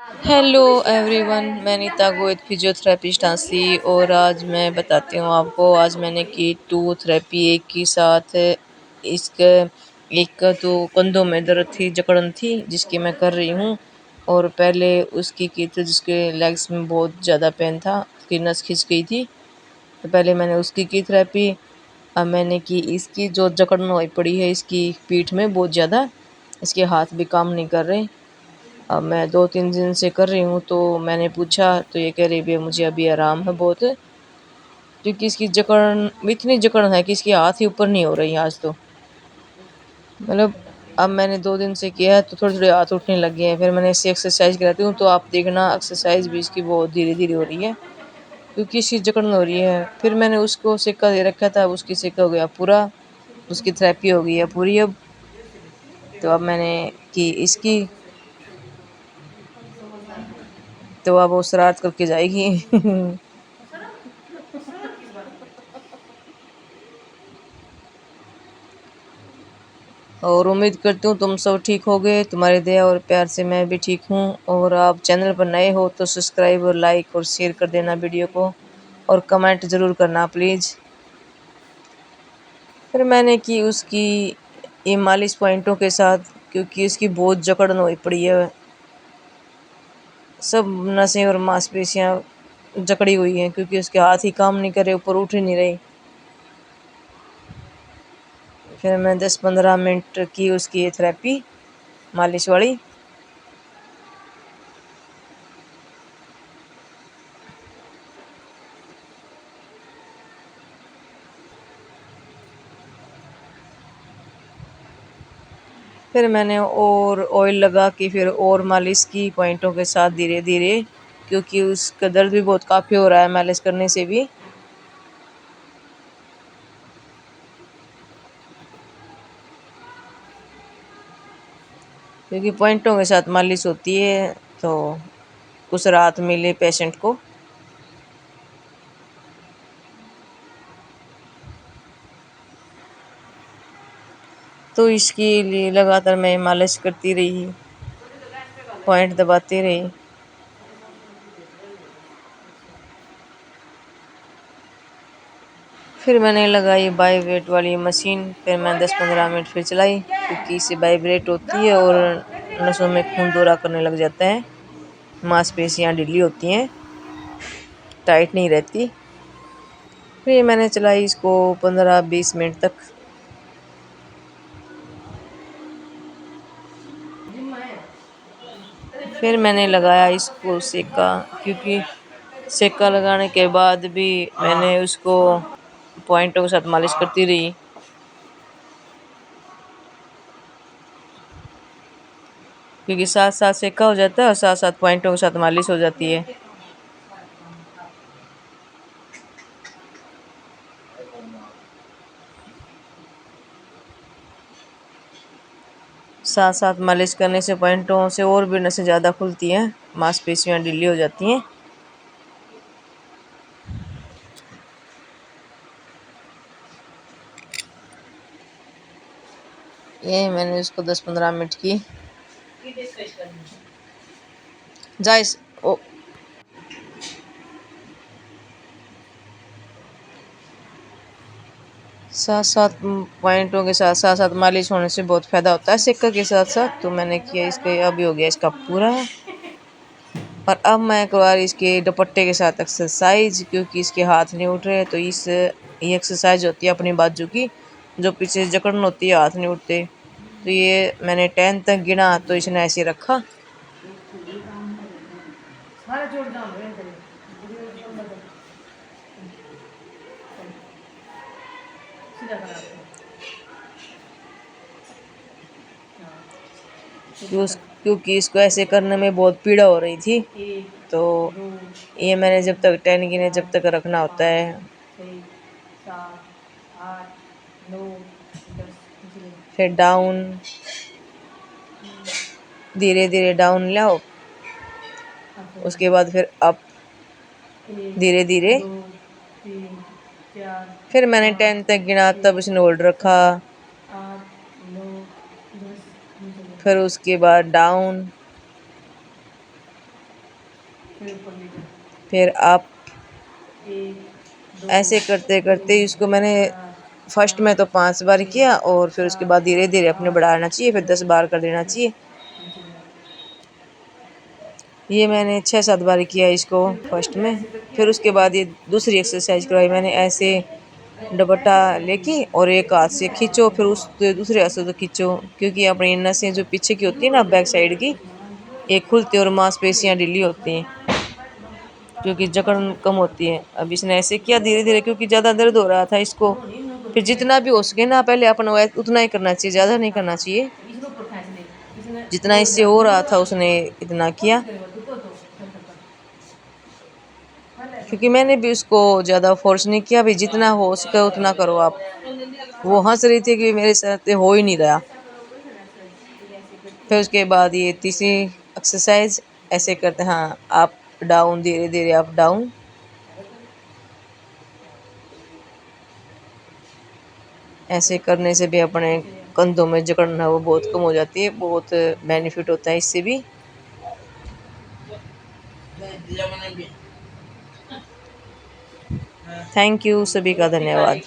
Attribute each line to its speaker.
Speaker 1: Hello everyone, मैं Nita Goyat physiotherapist हंसी। और आज मैं बताती हूँ आपको। आज मैंने की टू थेरेपी एक ही साथ। इसके एक तो कंधों में दर्द थी, जकड़न थी, जिसकी मैं कर रही हूँ। और पहले उसकी की थी जिसके लेग्स में बहुत ज़्यादा पेन था, उसकी नस खिंच गई थी, तो पहले मैंने उसकी की थेरेपी। अब मैंने की इसकी, जो जकड़न हुई पड़ी है इसकी पीठ में बहुत ज़्यादा, इसके हाथ भी काम नहीं कर रहे। अब मैं 2-3 दिन से कर रही हूँ, तो मैंने पूछा तो ये कह रही भैया मुझे अभी आराम है बहुत, क्योंकि इसकी जकड़न इतनी जकड़न है कि इसके हाथ ही ऊपर नहीं हो रही आज तो। मतलब अब मैंने 2 दिन से किया है तो थोड़े थोड़े हाथ उठने लग गए हैं। फिर मैंने इससे एक्सरसाइज कराती हूँ, तो आप देखना एक्सरसाइज भी इसकी बहुत धीरे धीरे हो रही है, क्योंकि इसकी जकड़न हो रही है। फिर मैंने उसको सिक्का दे रखा था, उसकी सिक्का हो गया पूरा, उसकी थेरेपी हो गई है पूरी अब। तो अब मैंने की इसकी, तो अब वो शरारत करके जाएगी। और उम्मीद करती हूँ तुम सब ठीक होगे, तुम्हारे दया और प्यार से मैं भी ठीक हूँ। और आप चैनल पर नए हो तो सब्सक्राइब और लाइक और शेयर कर देना वीडियो को, और कमेंट ज़रूर करना प्लीज़। फिर मैंने की उसकी ये मालिश पॉइंटों के साथ, क्योंकि उसकी बहुत जकड़न हुई पड़ी है, सब नसें और मांसपेशियाँ जकड़ी हुई हैं, क्योंकि उसके हाथ ही काम नहीं कर रहे, ऊपर उठ ही नहीं रही। फिर मैं 10-15 मिनट की उसकी ये थेरेपी मालिश वाली। फिर मैंने और ऑयल लगा के फिर और मालिश की पॉइंटों के साथ धीरे धीरे, क्योंकि उसका दर्द भी बहुत काफ़ी हो रहा है मालिश करने से भी। क्योंकि पॉइंटों के साथ मालिश होती है तो कुछ राहत मिले पेशेंट को। तो इसके लिए लगातार मैं मालिश करती रही, पॉइंट दबाती रही। फिर मैंने लगाई बाई वेट वाली मशीन। फिर मैं 10-15 मिनट फिर चलाई, क्योंकि इससे वाइब्रेट होती है और नसों में खून दौरा करने लग जाता है, मांसपेशियाँ ढीली होती हैं, टाइट नहीं रहती। फिर मैंने चलाई इसको 15-20 मिनट तक। फिर मैंने लगाया इसको सेका, क्योंकि सेका लगाने के बाद भी मैंने उसको पॉइंटों के साथ मालिश करती रही, क्योंकि साथ साथ सेका हो जाता है और साथ साथ पॉइंटों के साथ मालिश हो जाती है। साथ साथ मालिश करने से पॉइंटों से और भी नसें ज़्यादा खुलती हैं, मांसपेशियाँ ढीली हो जाती हैं। ये मैंने उसको 10-15 मिनट की जाइस ओ साथ साथ पॉइंटों के साथ साथ साथ मालिश होने से बहुत फ़ायदा होता है सेका के साथ साथ। तो मैंने किया इसका, अभी हो गया इसका पूरा। और अब मैं करवा रही इसके दुपट्टे के साथ एक्सरसाइज, क्योंकि इसके हाथ नहीं उठ रहे। तो ये एक्सरसाइज होती है अपनी बाजू की, जो पीछे जकड़न होती है, हाथ नहीं उठते। तो ये मैंने 10 तक गिना, तो इसने ऐसे रखा। क्योंकि इसको ऐसे करने में बहुत पीड़ा हो रही थी, तो ये मैंने जब तक 10 गिने जब तक रखना होता है। फिर डाउन, धीरे धीरे डाउन लाओ, उसके बाद फिर अप, धीरे धीरे। फिर मैंने 10 तक गिना, तब इसने होल्ड रखा। फिर उसके बाद डाउन, फिर आप ऐसे करते करते इसको मैंने फर्स्ट में तो 5 बार किया और फिर उसके बाद धीरे धीरे अपने बढ़ाना चाहिए, फिर 10 बार कर देना चाहिए। ये मैंने 6-7 बार किया इसको फर्स्ट में। फिर उसके बाद ये दूसरी एक्सरसाइज करवाई मैंने, ऐसे दुपट्टा लेके और एक हाथ से खींचो, फिर उस दूसरे हाथ से तो खींचो, क्योंकि अपनी नसें जो पीछे की होती है ना बैक साइड की, एक खुलती और मांसपेशियां ढीली होती हैं, क्योंकि जकड़न कम होती है। अब इसने ऐसे किया धीरे धीरे, क्योंकि ज़्यादा दर्द हो रहा था इसको। फिर जितना भी हो सके ना पहले अपन उतना ही करना चाहिए, ज़्यादा नहीं करना चाहिए। जितना इससे हो रहा था उसने इतना किया, क्योंकि मैंने भी उसको ज़्यादा फोर्स नहीं किया, भाई जितना हो सके उतना करो आप। वो हंस रही थी कि मेरे साथ हो ही नहीं रहा। फिर उसके बाद ये तीसरी एक्सरसाइज ऐसे करते हैं, हाँ अप डाउन, धीरे धीरे अप डाउन। ऐसे करने से भी अपने कंधों में जकड़न है वो बहुत कम हो जाती है, बहुत बेनिफिट होता है इससे भी। थैंक यू, सभी का धन्यवाद।